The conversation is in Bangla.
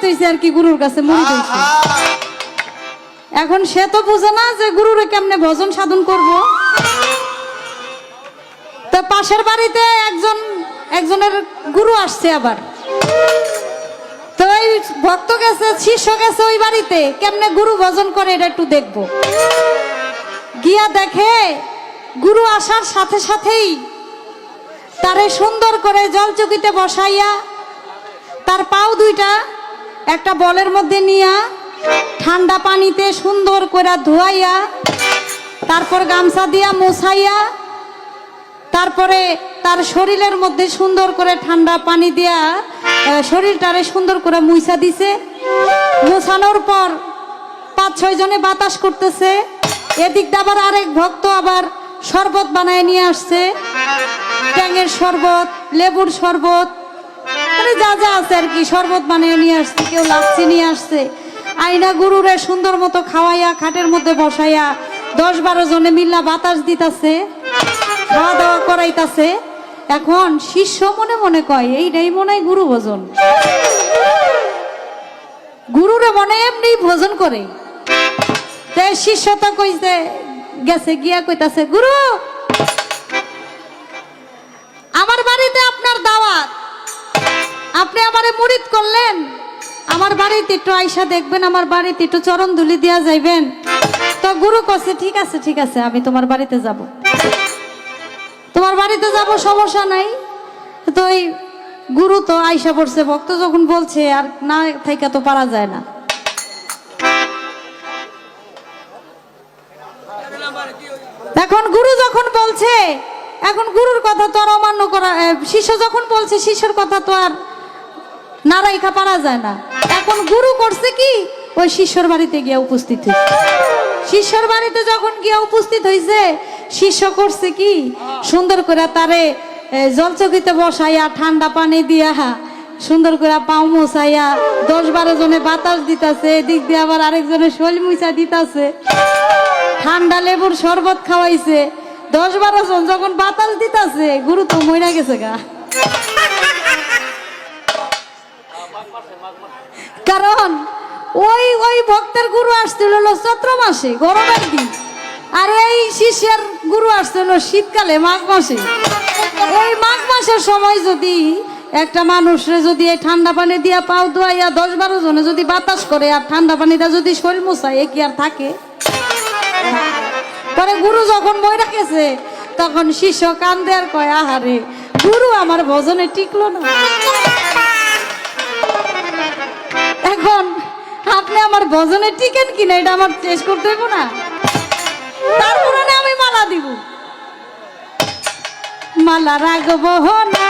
হইছে আর কি, গুরুর কাছে মুরিদ হইছে। এখন সে তো বুঝে না যে গুরুরে কেমনে ভজন সাধন করব। তো পাশের বাড়িতে একজনের গুরু আসছে আবার, তো ওই ভক্ত গেছে, শিষ্য গেছে ওই বাড়িতে, কেমনে গুরু ভজন করে এটা একটু দেখবো। গিয়া দেখে গুরু আসার সাথে সাথেই তারে সুন্দর করে জলচকিতে বসাইয়া তার পাও দুইটা একটা বলের মধ্যে নিয়া ঠান্ডা পানিতে সুন্দর করে ধোয়াইয়া তারপর গামছা দিয়া মোছাইয়া তারপরে তার শরীরের মধ্যে সুন্দর করে ঠান্ডা পানি দিয়া শরীরটারে সুন্দর করে মুইছা দিছে। মোছানোর পর 5-6 জনে বাতাস করতেছে। এদিক দিয়ে আবার আরেক ভক্ত আবার শরবত বানায় নিয়ে আসছে, ট্যাঙের শরবত, লেবুর শরবত, মানে যা যা আছে আর কি শরবত বানিয়ে নিয়ে আসছে। কেউ লাচ্ছি নিয়ে আসছে। আইনা গুরুরে সুন্দর মতো খাওয়াইয়া খাটের মধ্যে বসাইয়া 10-12 জনে মিল্লা বাতাস দিতাছে, খাওয়া দাওয়া করাইতাছে। এখন শিষ্য মনে মনে কয় এইটাই মনে হয় গুরু ভোজন, গুরুরে মনে এমনি ভোজন করে। শিষ্য তো কইছে গেছে গিয়া কইতাছে, গুরু আমার বাড়িতে আপনার দাওয়াত, আপনি আমারে মুরিদ করলেন, আমার বাড়িতে একটু আইসা দেখবেন, আমার বাড়িতে একটু চরণ ধুলি দিয়া যাইবেন। তো গুরু কইছে ঠিক আছে ঠিক আছে, আমি তোমার বাড়িতে যাব, তোমার বাড়িতে যাব, সমস্যা নাই। তো ওই গুরু তো আইসা পড়ছে, ভক্ত যখন বলছে আর না থাইকা তো পারা যায় না। এখন গুরু যখন বলছে, এখন গুরুর কথা তো আর অমান্য করা, শিষ্য যখন বলছে শিষ্যর কথা তো আর না রাইখা পারা যায় না। এখন গুরু করছে কি, ওই শিষ্যর বাড়িতে গিয়া উপস্থিত হয়েছে। শিষ্যর বাড়িতে যখন গিয়া উপস্থিত হয়েছে, শিষ্য করছে কি, সুন্দর করে তারে জলচকিতে বসাইয়া ঠান্ডা পানি দিয়া সুন্দর করে পাও মুছাইয়া 10-12 জনে বাতাস দিতাছে, এদিক দিয়ে আবার আরেকজনে শৈল মুছা দিতাছে, ঠান্ডা লেবুর শরবত খাওয়াইছে। 10-12 জন যখন বাতাস দিতাছে, গুরু তো মইরা গেছে গা। কারণ ওই ওই ভক্তের গুরু আসছিল চৈত্র মাসে, গরমের দিন, আর এই শিষ্যের গুরু আসছিল শীতকালে, মাঘ মাসে। ওই মাঘ মাসের সময় যদি একটা মানুষরে যদি এই ঠান্ডা পানি দিয়া পাও ধোয়াইয়া 10-12 জনে যদি বাতাস করে আর ঠান্ডা পানিটা যদি শরীর মোছায়, এ কি আর থাকে? পরে গুরু যখন মইরা গেছে, তখন শিষ্য কান্দে আর কয়, আহারে গুরু আমার ভজনে টিকলো না। এখন আপনি আমার ভজনে টিকেন কিনা এটা আমার চেষ্টা করতে হইব না, তারপরে আমি মালা দিব, মালা রাখবো না।